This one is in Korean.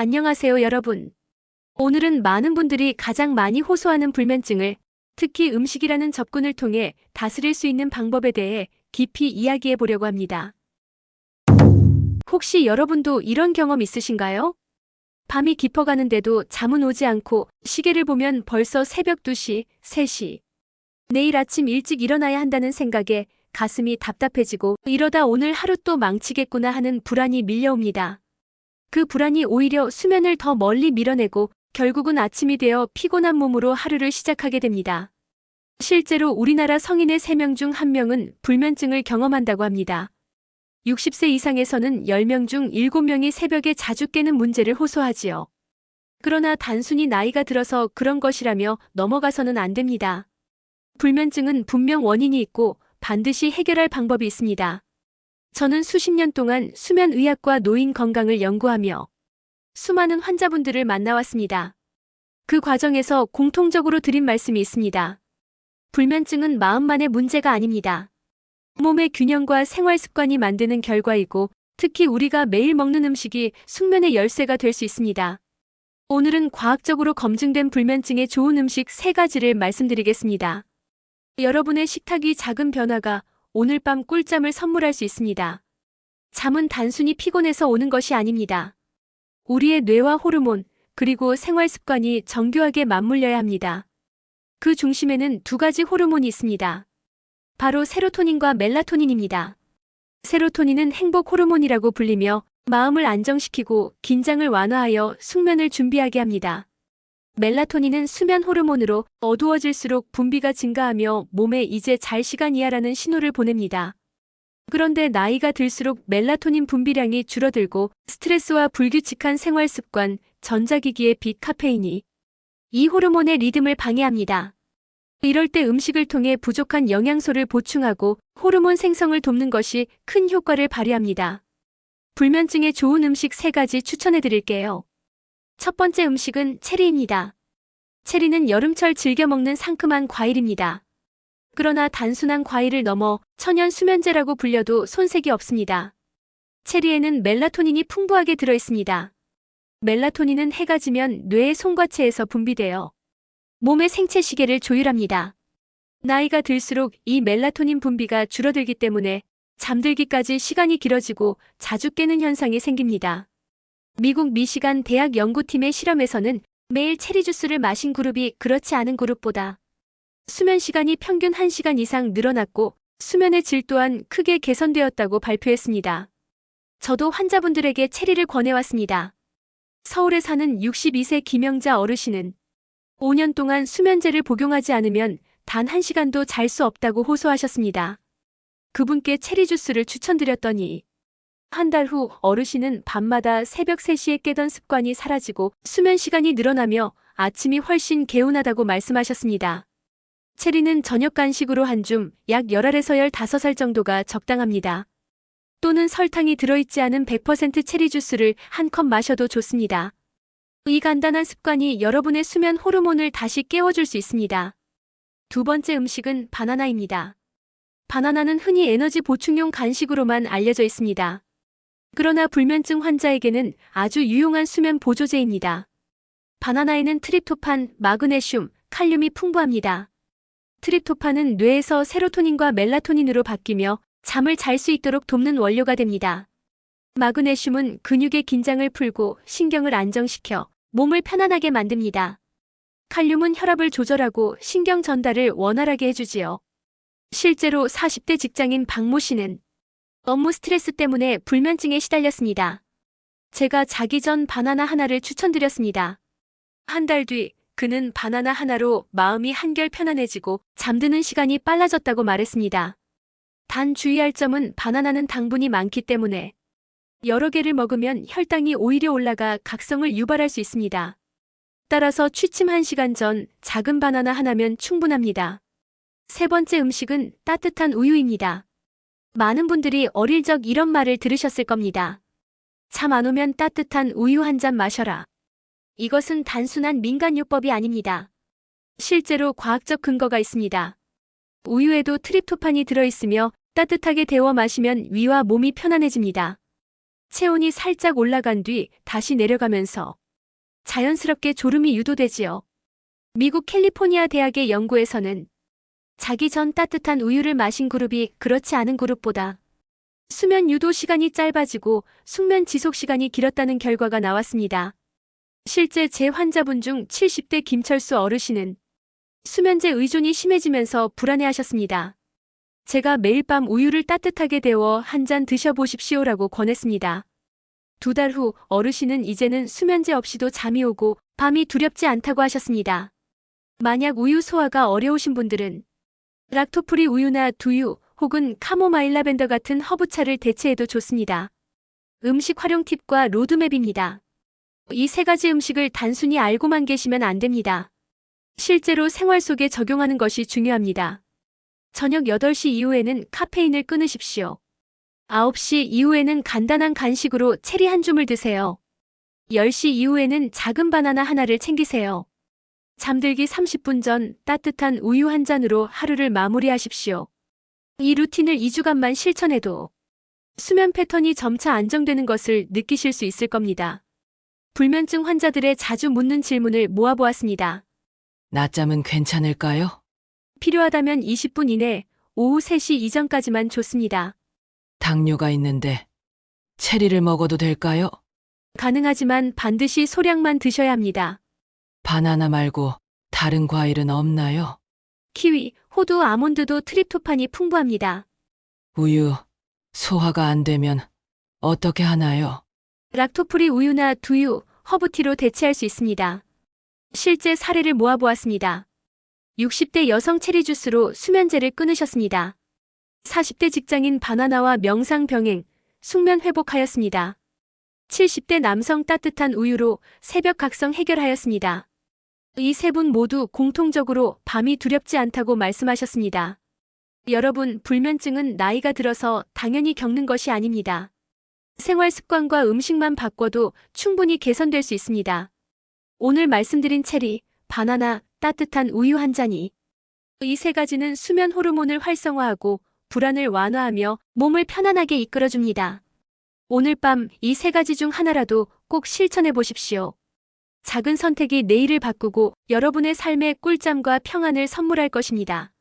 안녕하세요, 여러분. 오늘은 많은 분들이 가장 많이 호소하는 불면증을, 특히 음식이라는 접근을 통해 다스릴 수 있는 방법에 대해 깊이 이야기해 보려고 합니다. 혹시 여러분도 이런 경험 있으신가요? 밤이 깊어가는데도 잠은 오지 않고 시계를 보면 벌써 새벽 2시, 3시. 내일 아침 일찍 일어나야 한다는 생각에 가슴이 답답해지고 이러다 오늘 하루 또 망치겠구나 하는 불안이 밀려옵니다. 그 불안이 오히려 수면을 더 멀리 밀어내고 결국은 아침이 되어 피곤한 몸으로 하루를 시작하게 됩니다. 실제로 우리나라 성인의 3명 중 1명은 불면증을 경험한다고 합니다. 60세 이상에서는 10명 중 7명이 새벽에 자주 깨는 문제를 호소하지요. 그러나 단순히 나이가 들어서 그런 것이라며 넘어가서는 안 됩니다. 불면증은 분명 원인이 있고 반드시 해결할 방법이 있습니다. 저는 수십 년 동안 수면의학과 노인 건강을 연구하며 수많은 환자분들을 만나왔습니다. 그 과정에서 공통적으로 드린 말씀이 있습니다. 불면증은 마음만의 문제가 아닙니다. 몸의 균형과 생활 습관이 만드는 결과이고 특히 우리가 매일 먹는 음식이 숙면의 열쇠가 될 수 있습니다. 오늘은 과학적으로 검증된 불면증에 좋은 음식 3가지를 말씀드리겠습니다. 여러분의 식탁이 작은 변화가 오늘 밤 꿀잠을 선물할 수 있습니다. 잠은 단순히 피곤해서 오는 것이 아닙니다. 우리의 뇌와 호르몬, 그리고 생활 습관이 정교하게 맞물려야 합니다. 그 중심에는 2가지 호르몬이 있습니다. 바로 세로토닌과 멜라토닌입니다. 세로토닌은 행복 호르몬이라고 불리며 마음을 안정시키고 긴장을 완화하여 숙면을 준비하게 합니다. 멜라토닌은 수면 호르몬으로 어두워질수록 분비가 증가하며 몸에 이제 잘 시간이야라는 신호를 보냅니다. 그런데 나이가 들수록 멜라토닌 분비량이 줄어들고 스트레스와 불규칙한 생활 습관, 전자기기의 빛, 카페인이 이 호르몬의 리듬을 방해합니다. 이럴 때 음식을 통해 부족한 영양소를 보충하고 호르몬 생성을 돕는 것이 큰 효과를 발휘합니다. 불면증에 좋은 음식 3가지 추천해 드릴게요. 첫 번째 음식은 체리입니다. 체리는 여름철 즐겨 먹는 상큼한 과일입니다. 그러나 단순한 과일을 넘어 천연 수면제라고 불려도 손색이 없습니다. 체리에는 멜라토닌이 풍부하게 들어있습니다. 멜라토닌은 해가 지면 뇌의 송과체에서 분비되어 몸의 생체 시계를 조율합니다. 나이가 들수록 이 멜라토닌 분비가 줄어들기 때문에 잠들기까지 시간이 길어지고 자주 깨는 현상이 생깁니다. 미국 미시간 대학 연구팀의 실험에서는 매일 체리 주스를 마신 그룹이 그렇지 않은 그룹보다 수면 시간이 평균 1시간 이상 늘어났고 수면의 질 또한 크게 개선되었다고 발표했습니다. 저도 환자분들에게 체리를 권해왔습니다. 서울에 사는 62세 김영자 어르신은 5년 동안 수면제를 복용하지 않으면 단 1시간도 잘 수 없다고 호소하셨습니다. 그분께 체리 주스를 추천드렸더니 한 달 후 어르신은 밤마다 새벽 3시에 깨던 습관이 사라지고 수면 시간이 늘어나며 아침이 훨씬 개운하다고 말씀하셨습니다. 체리는 저녁 간식으로 한 줌 약 10알에서 15알 정도가 적당합니다. 또는 설탕이 들어있지 않은 100% 체리 주스를 한 컵 마셔도 좋습니다. 이 간단한 습관이 여러분의 수면 호르몬을 다시 깨워줄 수 있습니다. 2번째 음식은 바나나입니다. 바나나는 흔히 에너지 보충용 간식으로만 알려져 있습니다. 그러나 불면증 환자에게는 아주 유용한 수면 보조제입니다. 바나나에는 트립토판, 마그네슘, 칼륨이 풍부합니다. 트립토판은 뇌에서 세로토닌과 멜라토닌으로 바뀌며 잠을 잘 수 있도록 돕는 원료가 됩니다. 마그네슘은 근육의 긴장을 풀고 신경을 안정시켜 몸을 편안하게 만듭니다. 칼륨은 혈압을 조절하고 신경 전달을 원활하게 해주지요. 실제로 40대 직장인 박모 씨는 업무 스트레스 때문에 불면증에 시달렸습니다. 제가 자기 전 바나나 하나를 추천드렸습니다. 한 달 뒤 그는 바나나 하나로 마음이 한결 편안해지고 잠드는 시간이 빨라졌다고 말했습니다. 단 주의할 점은 바나나는 당분이 많기 때문에 여러 개를 먹으면 혈당이 오히려 올라가 각성을 유발할 수 있습니다. 따라서 취침 1시간 전 작은 바나나 하나면 충분합니다. 3번째 음식은 따뜻한 우유입니다. 많은 분들이 어릴 적 이런 말을 들으셨을 겁니다. 잠 안 오면 따뜻한 우유 한 잔 마셔라. 이것은 단순한 민간요법이 아닙니다. 실제로 과학적 근거가 있습니다. 우유에도 트립토판이 들어있으며 따뜻하게 데워 마시면 위와 몸이 편안해집니다. 체온이 살짝 올라간 뒤 다시 내려가면서 자연스럽게 졸음이 유도되지요. 미국 캘리포니아 대학의 연구에서는 자기 전 따뜻한 우유를 마신 그룹이 그렇지 않은 그룹보다 수면 유도 시간이 짧아지고 숙면 지속 시간이 길었다는 결과가 나왔습니다. 실제 제 환자분 중 70대 김철수 어르신은 수면제 의존이 심해지면서 불안해하셨습니다. 제가 매일 밤 우유를 따뜻하게 데워 한 잔 드셔보십시오라고 권했습니다. 2달 후 어르신은 이제는 수면제 없이도 잠이 오고 밤이 두렵지 않다고 하셨습니다. 만약 우유 소화가 어려우신 분들은 락토프리 우유나 두유 혹은 카모마일 라벤더 같은 허브차를 대체해도 좋습니다. 음식 활용 팁과 로드맵입니다. 이 3가지 음식을 단순히 알고만 계시면 안 됩니다. 실제로 생활 속에 적용하는 것이 중요합니다. 저녁 8시 이후에는 카페인을 끊으십시오. 9시 이후에는 간단한 간식으로 체리 한 줌을 드세요. 10시 이후에는 작은 바나나 하나를 챙기세요. 잠들기 30분 전 따뜻한 우유 한 잔으로 하루를 마무리하십시오. 이 루틴을 2주간만 실천해도 수면 패턴이 점차 안정되는 것을 느끼실 수 있을 겁니다. 불면증 환자들의 자주 묻는 질문을 모아보았습니다. 낮잠은 괜찮을까요? 필요하다면 20분 이내, 오후 3시 이전까지만 좋습니다. 당뇨가 있는데 체리를 먹어도 될까요? 가능하지만 반드시 소량만 드셔야 합니다. 바나나 말고 다른 과일은 없나요? 키위, 호두, 아몬드도 트립토판이 풍부합니다. 우유, 소화가 안 되면 어떻게 하나요? 락토프리 우유나 두유, 허브티로 대체할 수 있습니다. 실제 사례를 모아보았습니다. 60대 여성 체리 주스로 수면제를 끊으셨습니다. 40대 직장인 바나나와 명상 병행, 숙면 회복하였습니다. 70대 남성 따뜻한 우유로 새벽 각성 해결하였습니다. 이 3분 모두 공통적으로 밤이 두렵지 않다고 말씀하셨습니다. 여러분, 불면증은 나이가 들어서 당연히 겪는 것이 아닙니다. 생활 습관과 음식만 바꿔도 충분히 개선될 수 있습니다. 오늘 말씀드린 체리, 바나나, 따뜻한 우유 한 잔이 이 3가지는 수면 호르몬을 활성화하고 불안을 완화하며 몸을 편안하게 이끌어줍니다. 오늘 밤 이 3가지 중 하나라도 꼭 실천해 보십시오. 작은 선택이 내일을 바꾸고 여러분의 삶에 꿀잠과 평안을 선물할 것입니다.